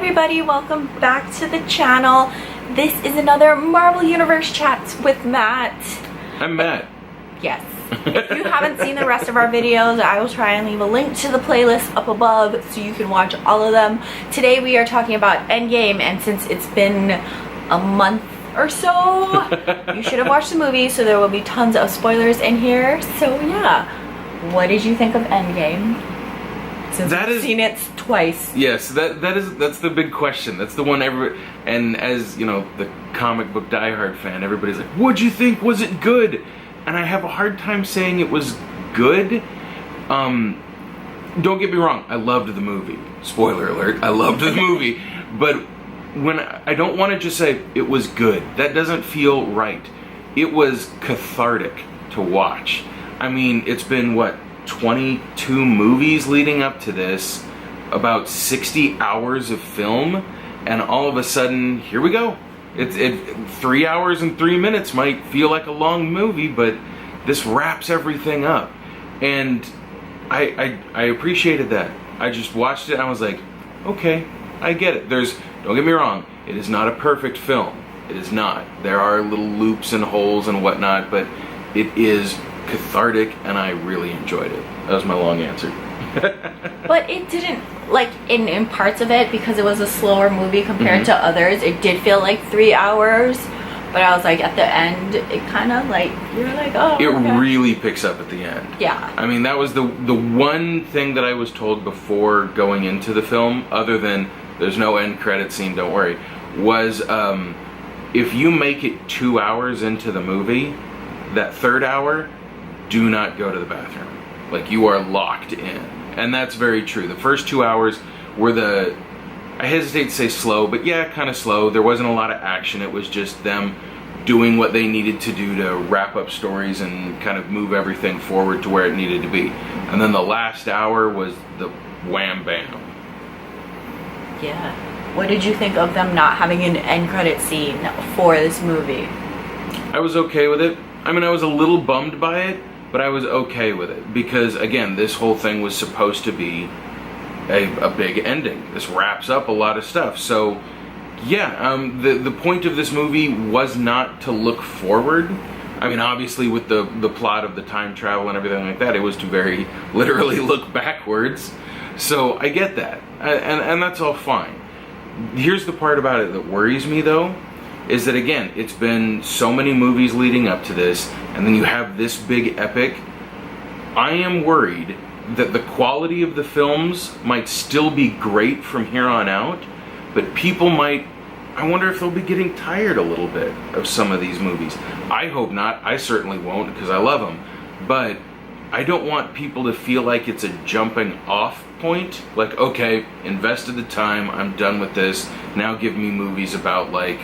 everybody, welcome back to the channel. This is another Marvel Universe Chats with Matt. I'm Matt. Yes. If you haven't seen the rest of our videos, I will try and leave a link to the playlist up above so you can watch all of them. Today we are talking about Endgame, and since it's been a month or so, you should have watched the movie, so there will be tons of spoilers in here. So yeah, what did you think of Endgame? Since you've seen it twice. Yes, that's the big question. That's the one and as you know, the comic book diehard fan, everybody's like, "What'd you think? Was it good?" And I have a hard time saying it was good. Don't get me wrong, I loved the movie. Spoiler alert, I loved the movie. But when I don't want to just say it was good. That doesn't feel right. It was cathartic to watch. I mean, it's been what, 22 movies leading up to this, about 60 hours of film, and all of a sudden, here we go. 3 hours and 3 minutes might feel like a long movie, but this wraps everything up. And I appreciated that. I just watched it and I was like, okay, I get it. Don't get me wrong, it is not a perfect film. It is not. There are little loops and holes and whatnot, but it is cathartic and I really enjoyed it. That was my long answer. But it didn't, like, in parts of it, because it was a slower movie compared to others, it did feel like 3 hours. But I was like, at the end, it kind of like, you're like, oh, it okay. really picks up at the end. Yeah. I mean, that was the one thing that I was told before going into the film, other than there's no end credit scene, don't worry, was if you make it 2 hours into the movie, that third hour, do not go to the bathroom. Like, you are locked in. And that's very true. The first 2 hours were I hesitate to say slow, but yeah, kind of slow. There wasn't a lot of action. It was just them doing what they needed to do to wrap up stories and kind of move everything forward to where it needed to be. And then the last hour was the wham bam. Yeah. What did you think of them not having an end credit scene for this movie? I was okay with it. I mean, I was a little bummed by it, but I was okay with it because, again, this whole thing was supposed to be a big ending. This wraps up a lot of stuff. So, yeah, the point of this movie was not to look forward. I mean, obviously, with the plot of the time travel and everything like that, it was to very literally look backwards. So, I get that. And that's all fine. Here's the part about it that worries me, though, is that, again, it's been so many movies leading up to this, and then you have this big epic. I am worried that the quality of the films might still be great from here on out, but people might, I wonder if they'll be getting tired a little bit of some of these movies. I hope not. I certainly won't, because I love them. But I don't want people to feel like it's a jumping off point. Like, okay, invested the time, I'm done with this. Now give me movies about, like,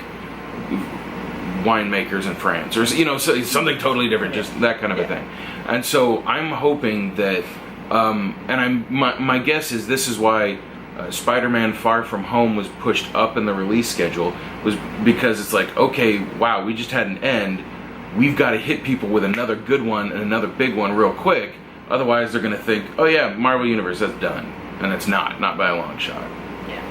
winemakers in France, or, you know, something totally different, just that kind of a thing. And so I'm hoping that, my guess is this is why SpiderMan Far From Home was pushed up in the release schedule, was because it's like, okay, wow, we just had an end. We've got to hit people with another good one and another big one real quick. Otherwise, they're going to think, oh yeah, Marvel Universe, that's done. And it's not by a long shot. Yeah.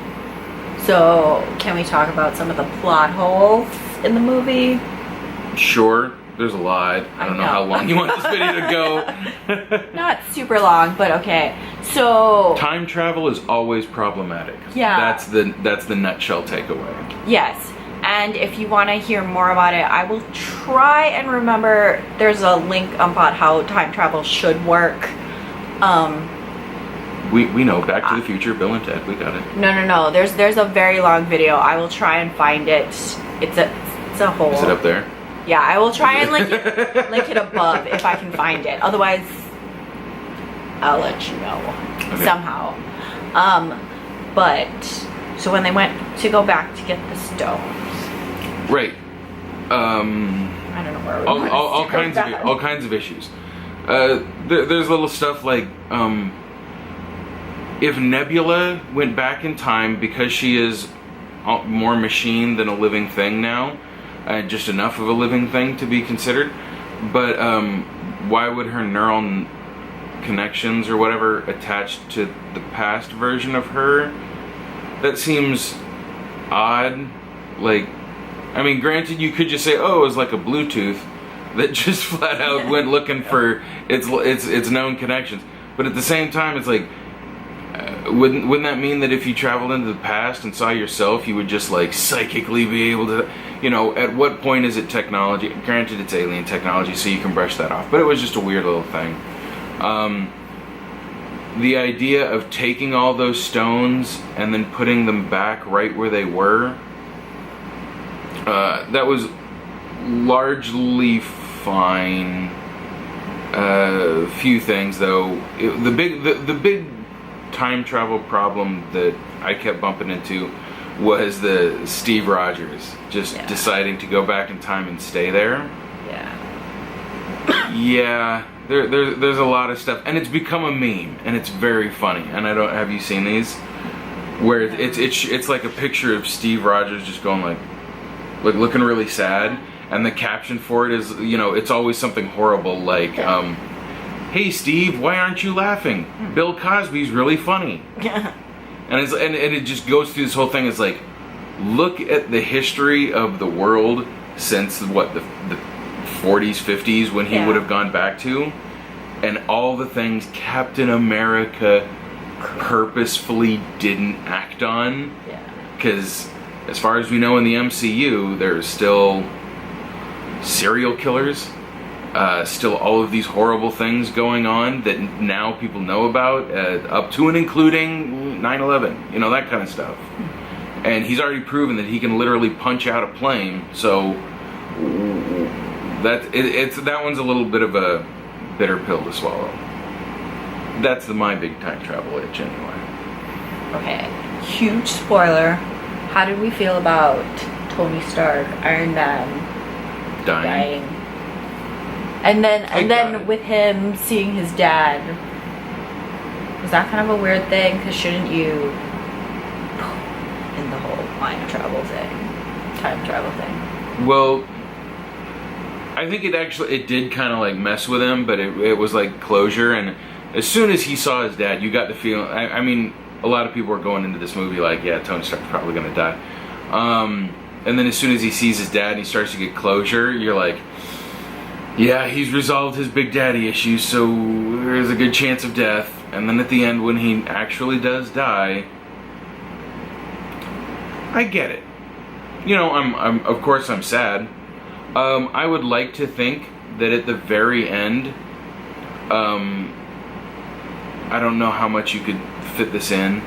So, can we talk about some of the plot holes in the movie? Sure. There's a lot. I don't know how long you want this video to go. Not super long, but okay. So time travel is always problematic. Yeah. That's the nutshell takeaway. Yes. And if you want to hear more about it, I will try and remember. There's a link about how time travel should work. We know. Back to the Future, Bill and Ted. We got it. No. There's a very long video. I will try and find it. It's a whole. Is it up there? Yeah, I will try and link it above if I can find it. Otherwise, I'll let you know somehow. But so when they went to go back to get the stones, right? I don't know where we all kinds of issues. There's little stuff like if Nebula went back in time because she is more machine than a living thing now. Just enough of a living thing to be considered, but why would her neural connections or whatever attached to the past version of her that seems odd. Like, I mean, granted, you could just say, oh, it was like a Bluetooth that just flat out went looking for its known connections. But at the same time, it's like, wouldn't that mean that if you traveled into the past and saw yourself, you would just like psychically be able to, you know, at what point is it technology? Granted, it's alien technology, so you can brush that off. But it was just a weird little thing. The idea of taking all those stones and then putting them back right where they were, that was largely fine. Few things though. The big time travel problem that I kept bumping into was the Steve Rogers just deciding to go back in time and stay there. Yeah, there's a lot of stuff, and it's become a meme, and it's very funny. And I don't have you seen these where it's like a picture of Steve Rogers just going like looking really sad, and the caption for it is, you know, it's always something horrible like hey Steve, why aren't you laughing? Bill Cosby's really funny. And it just goes through this whole thing. It's like, look at the history of the world since what the 40s, 50s when he would have gone back to, and all the things Captain America purposefully didn't act on. Because as far as we know in the MCU, there's still serial killers. Still all of these horrible things going on that now people know about, up to and including 9/11, you know, that kind of stuff. And he's already proven that he can literally punch out a plane, so that one's a little bit of a bitter pill to swallow. That's my big time travel itch anyway. Okay, huge spoiler. How did we feel about Tony Stark, Iron Man, dying? And then with him seeing his dad, was that kind of a weird thing? Because shouldn't you, in the whole time travel thing? Well, I think it did kind of like mess with him, but it was like closure. And as soon as he saw his dad, you got the feeling. I mean, a lot of people were going into this movie like, yeah, Tony Stark's probably gonna die. And then as soon as he sees his dad and he starts to get closure, you're like, yeah, he's resolved his Big Daddy issues, so there's a good chance of death. And then at the end, when he actually does die, I get it. You know, of course I'm sad. I would like to think that at the very end, I don't know how much you could fit this in,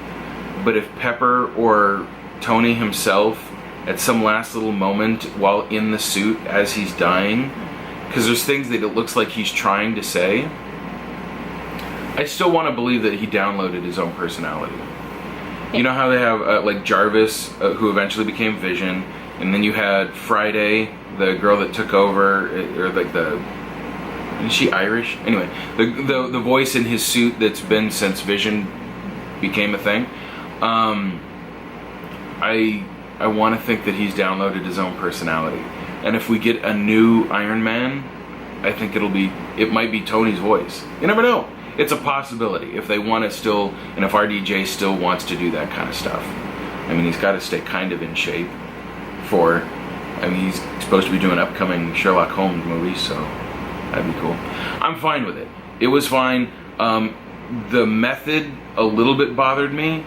but if Pepper or Tony himself, at some last little moment while in the suit as he's dying, because there's things that it looks like he's trying to say, I still want to believe that he downloaded his own personality. You know how they have like Jarvis, who eventually became Vision, and then you had Friday, the girl that took over, or like is she Irish? Anyway, the voice in his suit that's been since Vision became a thing. I want to think that he's downloaded his own personality. And if we get a new Iron Man, I think it might be Tony's voice. You never know. It's a possibility if they want to still, and if RDJ still wants to do that kind of stuff. I mean, he's got to stay kind of in shape he's supposed to be doing upcoming Sherlock Holmes movies, so that'd be cool. I'm fine with it. It was fine. The method a little bit bothered me,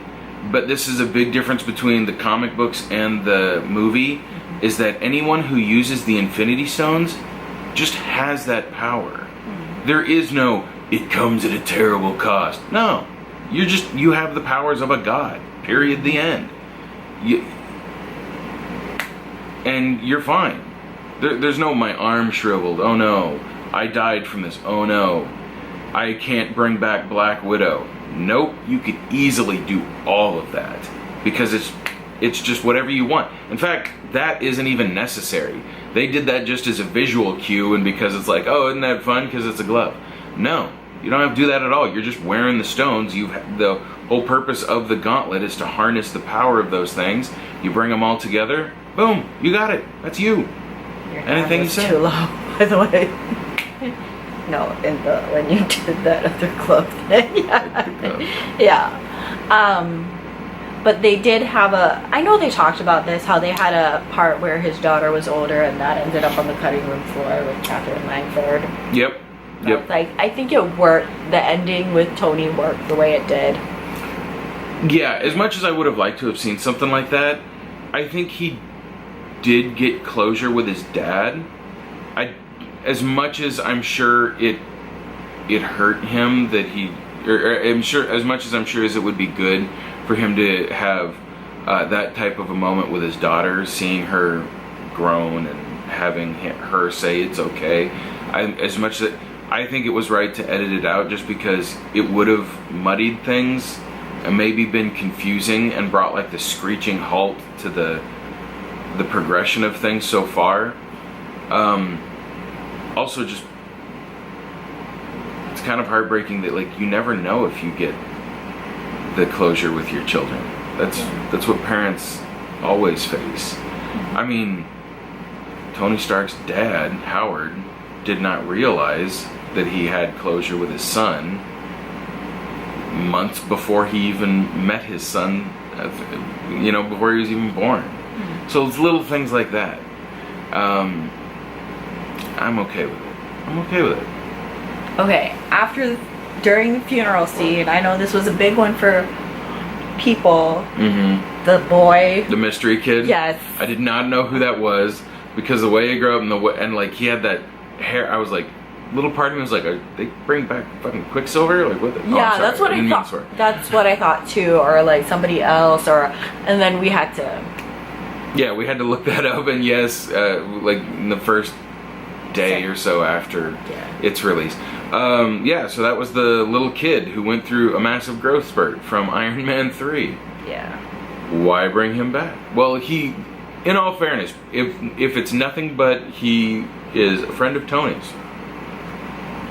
but this is a big difference between the comic books and the movie, is that anyone who uses the Infinity Stones just has that power. There is no, it comes at a terrible cost. No. You have the powers of a god. Period. The end. And you're fine. There's no, my arm shriveled. Oh no. I died from this. Oh no. I can't bring back Black Widow. Nope. You could easily do all of that. Because it's just whatever you want. In fact, that isn't even necessary. They did that just as a visual cue, and because it's like, oh, isn't that fun because it's a glove. No, you don't have to do that at all. You're just wearing the stones. The whole purpose of the gauntlet is to harness the power of those things. You bring them all together, boom, you got it. That's you. Your Anything you say. Too low, by the way. No, when you did that other glove thing. Yeah. But they did have I know they talked about this, how they had a part where his daughter was older and that ended up on the cutting room floor with Catherine Langford. Yep. Yep. Like, I think it worked. The ending with Tony worked the way it did. Yeah, as much as I would have liked to have seen something like that, I think he did get closure with his dad. As much as I'm sure it hurt him that I'm sure, as much as I'm sure as it would be good for him to have that type of a moment with his daughter, seeing her grown and having her say it's okay. As much that I think it was right to edit it out, just because it would have muddied things and maybe been confusing and brought like the screeching halt to the progression of things so far. Also, just it's kind of heartbreaking that like you never know if you get the closure with your children. That's what parents always face. I mean, Tony Stark's dad, Howard, did not realize that he had closure with his son months before he even met his son, before he was even born. So it's little things like that. I'm okay with it. Okay, during the funeral scene, I know this was a big one for people. Mm-hmm. The boy. The mystery kid? Yes. I did not know who that was, because the way he grew up and like he had that hair, I was like, little part of me was like, they bring back fucking Quicksilver? Like what the? Yeah, that's what I thought. That's what I thought too, or like somebody else, and then we had to. Yeah, we had to look that up, and yes, like in the first day or so after its release. So that was the little kid who went through a massive growth spurt from Iron Man 3. Yeah. Why bring him back? Well, in all fairness, if it's nothing but he is a friend of Tony's,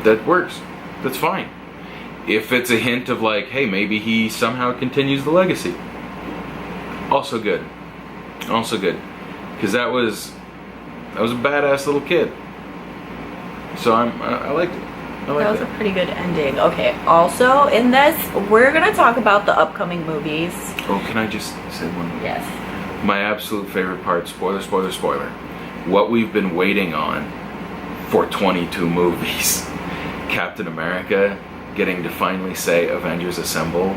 that works. That's fine. If it's a hint of like, hey, maybe he somehow continues the legacy, also good. Because that was a badass little kid. So I liked it. That was a pretty good ending. Okay, also in this, we're going to talk about the upcoming movies. Oh, can I just say one more? Yes. My absolute favorite part, spoiler, what we've been waiting on for 22 movies. Captain America getting to finally say Avengers Assemble.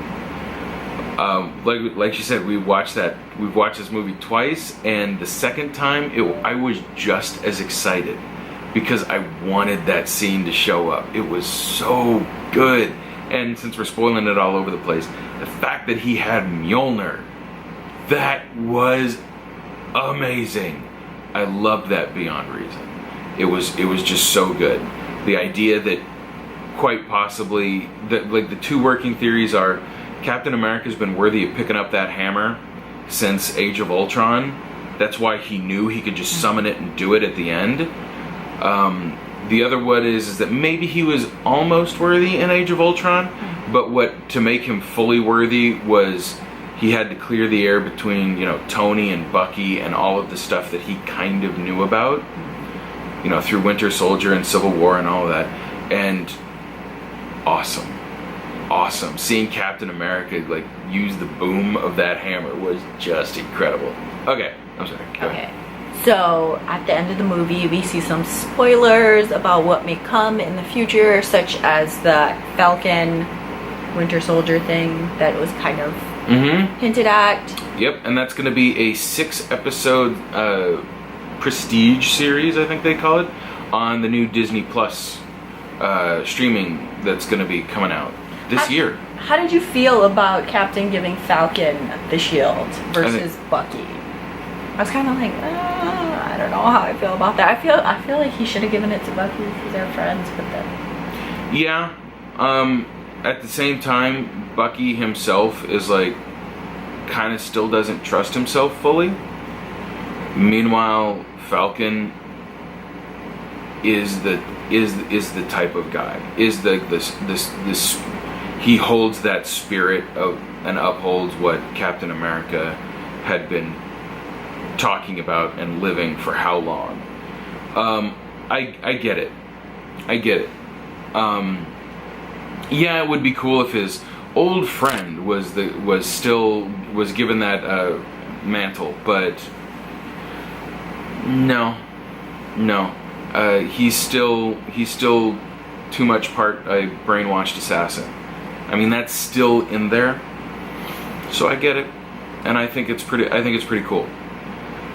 Like she said, we've watched this movie twice, and the second time I was just as excited because I wanted that scene to show up. It was so good. And since we're spoiling it all over the place, the fact that he had Mjolnir, that was amazing. I loved that beyond reason. It was just so good. The idea that quite possibly the two working theories are Captain America's been worthy of picking up that hammer since Age of Ultron. That's why he knew he could just summon it and do it at the end. The other one is that maybe he was almost worthy in Age of Ultron, but what to make him fully worthy was he had to clear the air between Tony and Bucky and all of the stuff that he kind of knew about, through Winter Soldier and Civil War and all of that. And awesome. Seeing Captain America like use the boom of that hammer was just incredible. Okay, I'm sorry. Go ahead. So at the end of the movie, we see some spoilers about what may come in the future, such as the Falcon Winter Soldier thing that was kind of hinted at. Yep, and that's going to be a 6-episode prestige series, I think they call it, on the new Disney Plus streaming that's going to be coming out this year. How did you feel about Captain giving Falcon the shield versus Bucky? I was kind of like, I don't know how I feel about that. I feel like he should have given it to Bucky because they're friends, but then. Yeah. At the same time, Bucky himself is like, kind of still doesn't trust himself fully. Meanwhile, Falcon is the type of guy. He holds that spirit of and upholds what Captain America had been talking about and living for how long. I get it. Yeah, it would be cool if his old friend was given that mantle, but no, he's still too much part a brainwashed assassin. I mean, that's still in there, so I get it, and I think it's pretty cool,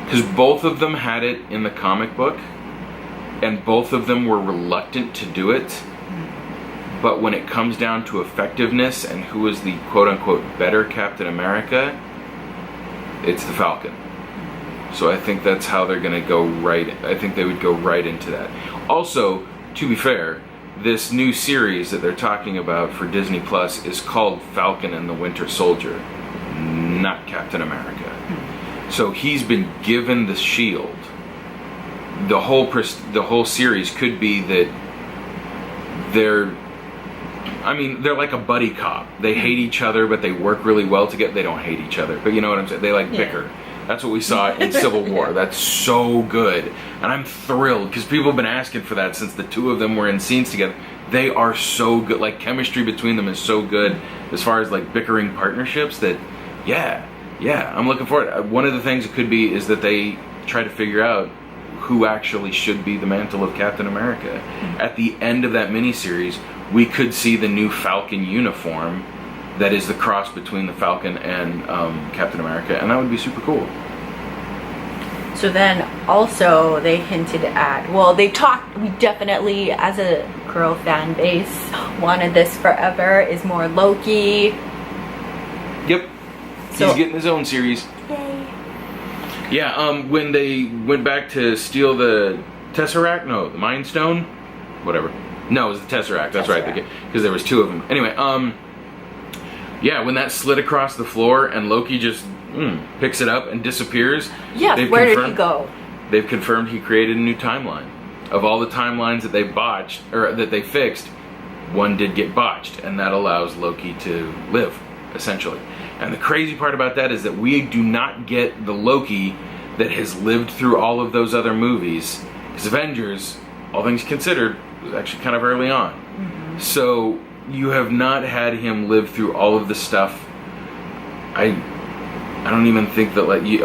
because both of them had it in the comic book, and both of them were reluctant to do it. But when it comes down to effectiveness and who is the quote-unquote better Captain America, it's the Falcon. So I think that's how they're going to go right. I think they would go right into that. Also, to be fair, this new series that they're talking about for Disney Plus is called Falcon and the Winter Soldier, not Captain America. So he's been given the shield. The whole series could be that they're like a buddy cop. They hate each other, but they work really well together. They don't hate each other, but you know what I'm saying? They bicker. That's what we saw in Civil War. That's so good. And I'm thrilled, because people have been asking for that since the two of them were in scenes together. They are so good. Like, chemistry between them is so good as far as like bickering partnerships that, yeah, I'm looking forward. One of the things it could be is that they try to figure out who actually should be the mantle of Captain America. At the end of that miniseries, we could see the new Falcon uniform that is the cross between the Falcon and Captain America, and that would be super cool. So then also they hinted at, well, we definitely, as a girl fan base, wanted this forever, is more Loki. Yep. So, he's getting his own series. Yay. Yeah, when they went back to steal the Tesseract, no, the Mind Stone, whatever. No, it was the Tesseract. That's right, because there was two of them. Anyway, yeah, when that slid across the floor and Loki just picks it up and disappears. Yeah, where did he go? They've confirmed he created a new timeline. Of all the timelines that they botched or that they fixed, one did get botched, and that allows Loki to live, essentially. And the crazy part about that is that we do not get the Loki that has lived through all of those other movies. Because Avengers, all things considered, was actually kind of early on. Mm-hmm. So you have not had him live through all of the stuff. I don't even think that you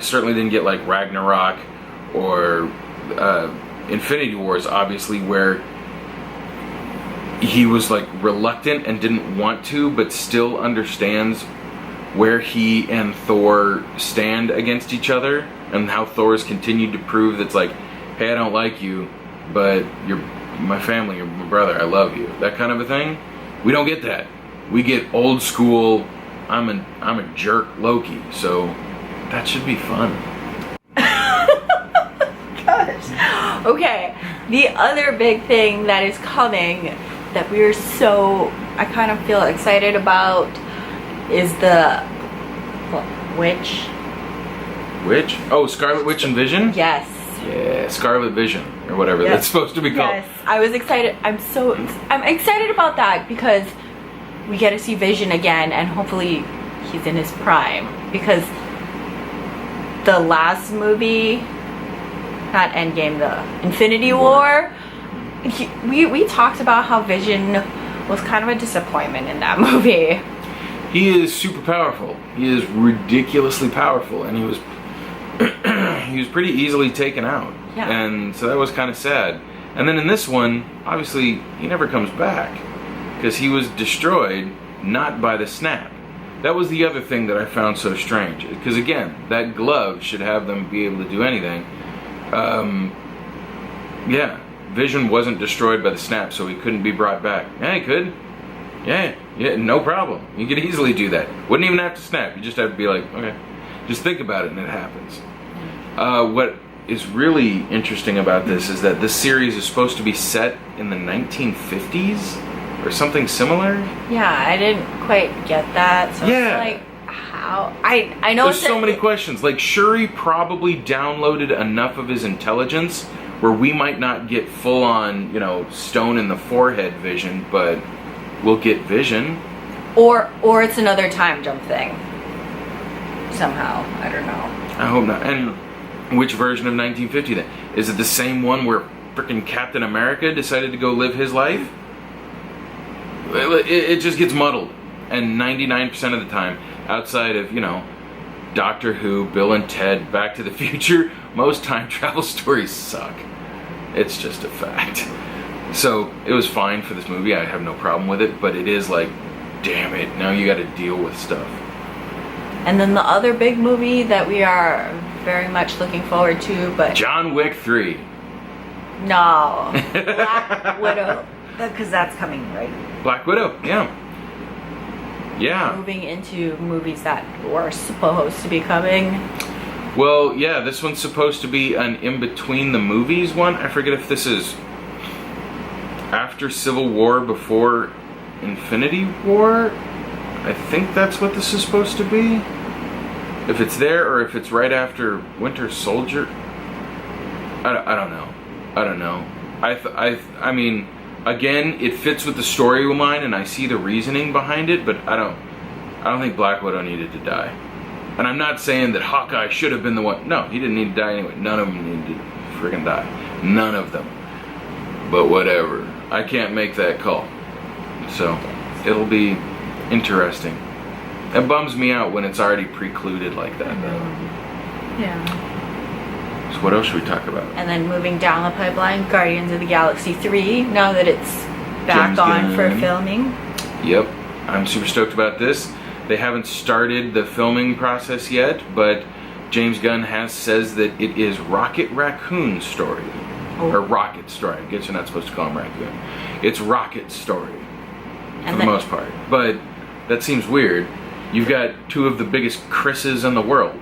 certainly didn't get like Ragnarok or Infinity Wars, obviously, where he was like reluctant and didn't want to, but still understands where he and Thor stand against each other, and how Thor's continued to prove that's like, hey, I don't like you, but you're my family, you're my brother, I love you, that kind of a thing. We don't get that. We get old school, I'm a jerk Loki, so that should be fun. Gosh. Okay, the other big thing that is coming that I kind of feel excited about is the Witch? Oh, Scarlet Witch and Vision? Yes. Yeah, Scarlet Vision or whatever that's supposed to be called. Yes, I was excited. I'm excited about that because we get to see Vision again, and hopefully he's in his prime, because the last movie, not Endgame, the Infinity War, we talked about how Vision was kind of a disappointment in that movie. He is super powerful. He is ridiculously powerful, and he was pretty easily taken out. Yeah. And so that was kind of sad. And then in this one, obviously, he never comes back, because he was destroyed not by the snap. That was the other thing that I found so strange, because again, that glove should have them be able to do anything. Yeah, Vision wasn't destroyed by the snap, so he couldn't be brought back. Yeah, he could. Yeah, no problem. You could easily do that. Wouldn't even have to snap. You just have to be like, okay, just think about it, and it happens. What is really interesting about this is that this series is supposed to be set in the 1950s or something similar. Yeah, I didn't quite get that. So yeah. It's like, how? I know there's so many questions. Like, Shuri probably downloaded enough of his intelligence where we might not get full on, stone in the forehead Vision, but we'll get Vision. Or it's another time jump thing. Somehow. I don't know. I hope not. And which version of 1950 then? Is it the same one where frickin' Captain America decided to go live his life? It just gets muddled. And 99% of the time, outside of, Doctor Who, Bill and Ted, Back to the Future, most time travel stories suck. It's just a fact. So it was fine for this movie. I have no problem with it, but it is like, damn it, now you got to deal with stuff. And then the other big movie that we are very much looking forward to, but John Wick 3. No, Black Widow, because that's coming, right? Black Widow, yeah. Yeah. Moving into movies that were supposed to be coming. Well, yeah, this one's supposed to be an in-between the movies one. I forget if this is after Civil War, before Infinity War. I think that's what this is supposed to be. If it's there, or if it's right after Winter Soldier. I don't know. I don't know. I mean, again, it fits with the storyline, and I see the reasoning behind it, but I don't think Black Widow needed to die. And I'm not saying that Hawkeye should have been the one. No, he didn't need to die anyway. None of them needed to friggin' die. None of them. But whatever. I can't make that call. So, it'll be interesting. It bums me out when it's already precluded like that, though. Yeah. So what else should we talk about? And then moving down the pipeline, Guardians of the Galaxy 3, now that it's back James on for Gunn. filming. Yep, I'm super stoked about this. They haven't started the filming process yet, but James Gunn says that it is Rocket Raccoon's story. Oh. Or Rocket's story. I guess you're not supposed to call him Raccoon. It's Rocket's story, for the most part. But that seems weird. You've got two of the biggest Chris's in the world,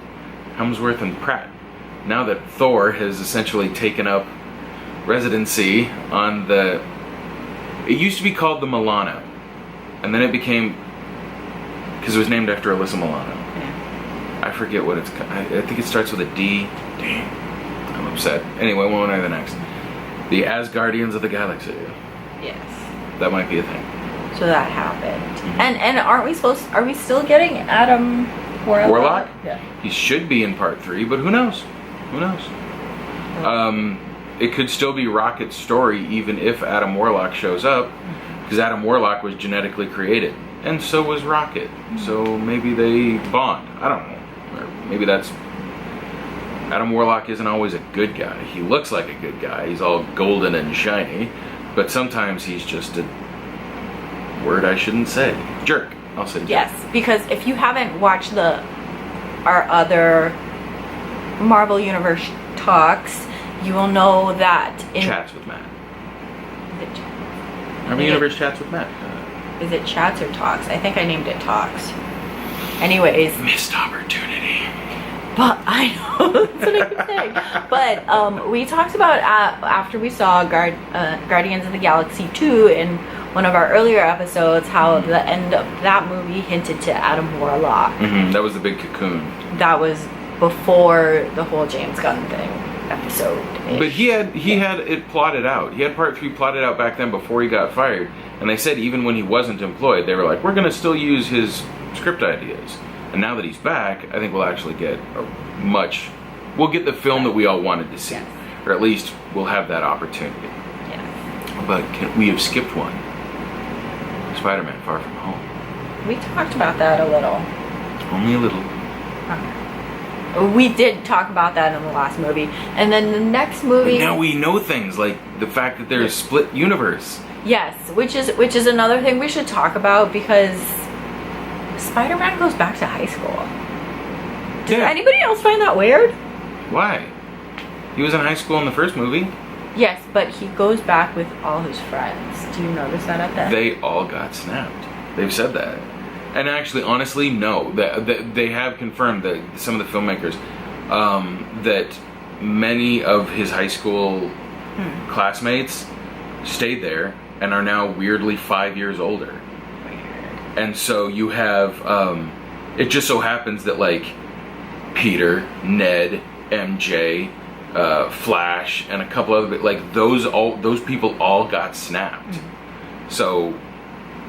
Hemsworth and Pratt. Now that Thor has essentially taken up residency on the... It used to be called the Milano. And then it became... Because it was named after Alyssa Milano. Yeah. I forget what it's... I think it starts with a D. Dang. I'm upset. Anyway, one way or the next. The Asgardians of the Galaxy. Yes. That might be a thing. So that happened. Mm-hmm. And are we still getting Adam Warlock? Yeah. He should be in part 3, but who knows? Who knows? It could still be Rocket's story even if Adam Warlock shows up, because Adam Warlock was genetically created, and so was Rocket. So maybe they bond. I don't know. Or maybe that's... Adam Warlock isn't always a good guy. He looks like a good guy. He's all golden and shiny, but sometimes he's just a word I shouldn't say. Jerk. I'll say jerk. Yes, because if you haven't watched our other Marvel Universe talks, you will know that in Chats with Matt. Marvel Universe Chats with Matt. Is it chats or talks? I think I named it talks. Anyways. Missed opportunity. But I know that's what I keep saying. But we talked about after we saw Guardians of the Galaxy 2 in one of our earlier episodes, how the end of that movie hinted to Adam Warlock. Mm-hmm. That was the big cocoon. That was before the whole James Gunn thing episode. But he had it plotted out. He had part 3 plotted out back then before he got fired. And they said even when he wasn't employed, they were like, we're going to still use his script ideas. And now that he's back, I think we'll actually get we'll get the film that we all wanted to see. Yes. Or at least we'll have that opportunity. Yes. But we have skipped one. SpiderMan Far From Home. We talked about that a little. Only a little. Okay. We did talk about that in the last movie. And then the next movie... But now we know things, like the fact that there's split universe. Yes, which is another thing we should talk about, because Spider-Man goes back to high school. Does anybody else find that weird? Why? He was in high school in the first movie. Yes, but he goes back with all his friends. Do you notice that at the end? They all got snapped. They've said that. And actually, honestly, no. They have confirmed that some of the filmmakers, that many of his high school classmates stayed there and are now weirdly 5 years older. And so you have, it just so happens that like Peter, Ned, MJ, Flash, and a couple other, like those people all got snapped. So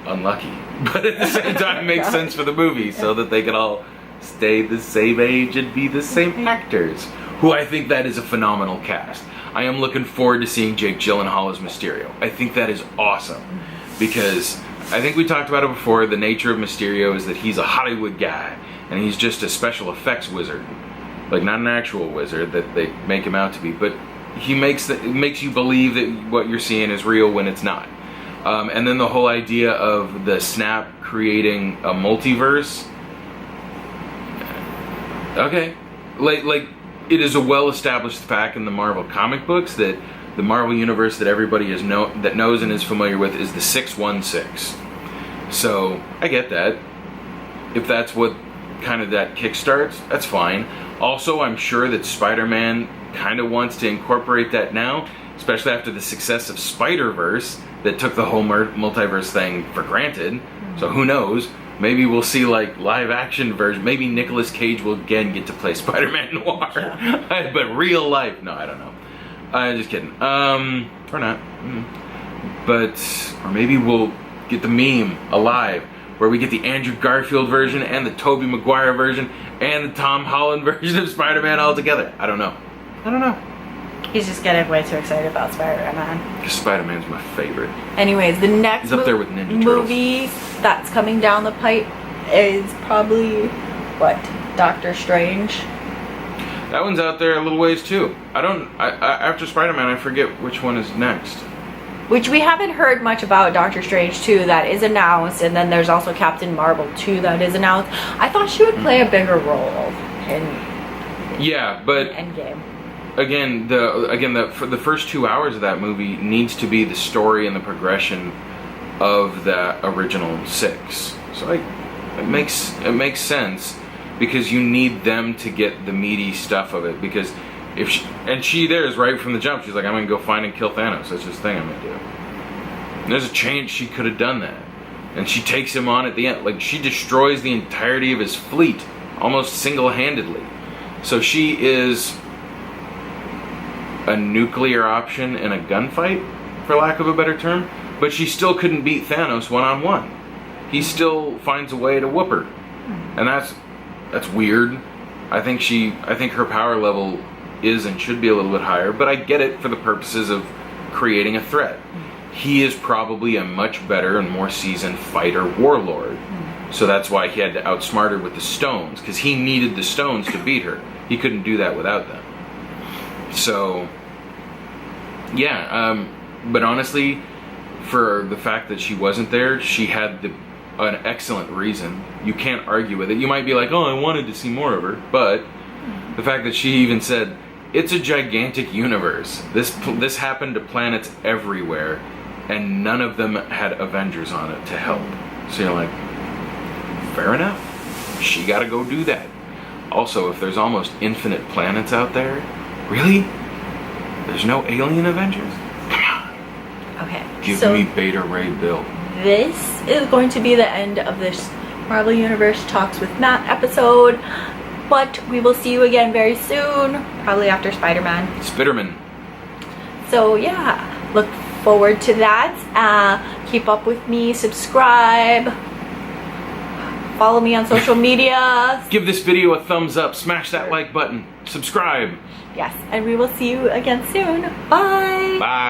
unlucky, but at the same time makes sense for the movie, so that they can all stay the same age and be the same actors. Who I think that is a phenomenal cast. I am looking forward to seeing Jake Gyllenhaal as Mysterio. I think that is awesome, because I think we talked about it before. The nature of Mysterio is that he's a Hollywood guy, and he's just a special effects wizard, like not an actual wizard that they make him out to be. But he makes you believe that what you're seeing is real when it's not. And then the whole idea of the snap creating a multiverse. Okay, like it is a well-established fact in the Marvel comic books that the Marvel universe that everybody knows and is familiar with is the 616. So I get that. If that's what kind of that kickstarts, that's fine. Also, I'm sure that Spider-Man kind of wants to incorporate that now, especially after the success of Spider-Verse that took the whole multiverse thing for granted. So who knows? Maybe we'll see like live action version. Maybe Nicolas Cage will again get to play Spider-Man Noir. Yeah. But real life, no, I don't know. Just kidding. Or not. But, or maybe we'll get the meme alive, where we get the Andrew Garfield version and the Tobey Maguire version and the Tom Holland version of Spider-Man all together. I don't know. He's just getting way too excited about Spider-Man. Because Spider-Man's my favorite. Anyways, the next He's up there with Ninja movie that's coming down the pipe is probably, what, Doctor Strange? That one's out there a little ways too. After Spider-Man, I forget which one is next. Which we haven't heard much about Doctor Strange 2 that is announced, and then there's also Captain Marvel 2 that is announced. I thought she would play a bigger role in Endgame. Again, for the first 2 hours of that movie needs to be the story and the progression of the original 6. So it makes sense, because you need them to get the meaty stuff of it. Because if she there's right from the jump, she's like, I'm gonna go find and kill Thanos. That's just the thing I'm gonna do. And there's a chance she could have done that, and she takes him on at the end. Like, she destroys the entirety of his fleet almost single-handedly. So she is a nuclear option in a gunfight, for lack of a better term, but she still couldn't beat Thanos one-on-one. He still finds a way to whoop her, and that's weird. I think her power level is and should be a little bit higher, but I get it for the purposes of creating a threat. He is probably a much better and more seasoned fighter warlord, so that's why he had to outsmart her with the stones, because he needed the stones to beat her. He couldn't do that without them. So, yeah, but honestly, for the fact that she wasn't there, she had an excellent reason. You can't argue with it. You might be like, oh, I wanted to see more of her, but the fact that she even said, it's a gigantic universe. This happened to planets everywhere, and none of them had Avengers on it to help. So you're like, fair enough. She gotta go do that. Also, if there's almost infinite planets out there, really? There's no alien Avengers? Come on. Okay. Give me Beta Ray Bill. This is going to be the end of this Marvel Universe Talks with Matt episode. But we will see you again very soon. Probably after Spider-Man. Spiderman. So yeah, look forward to that. Keep up with me. Subscribe. Follow me on social media. Give this video a thumbs up. Smash that like button. Subscribe. Yes, and we will see you again soon. Bye. Bye.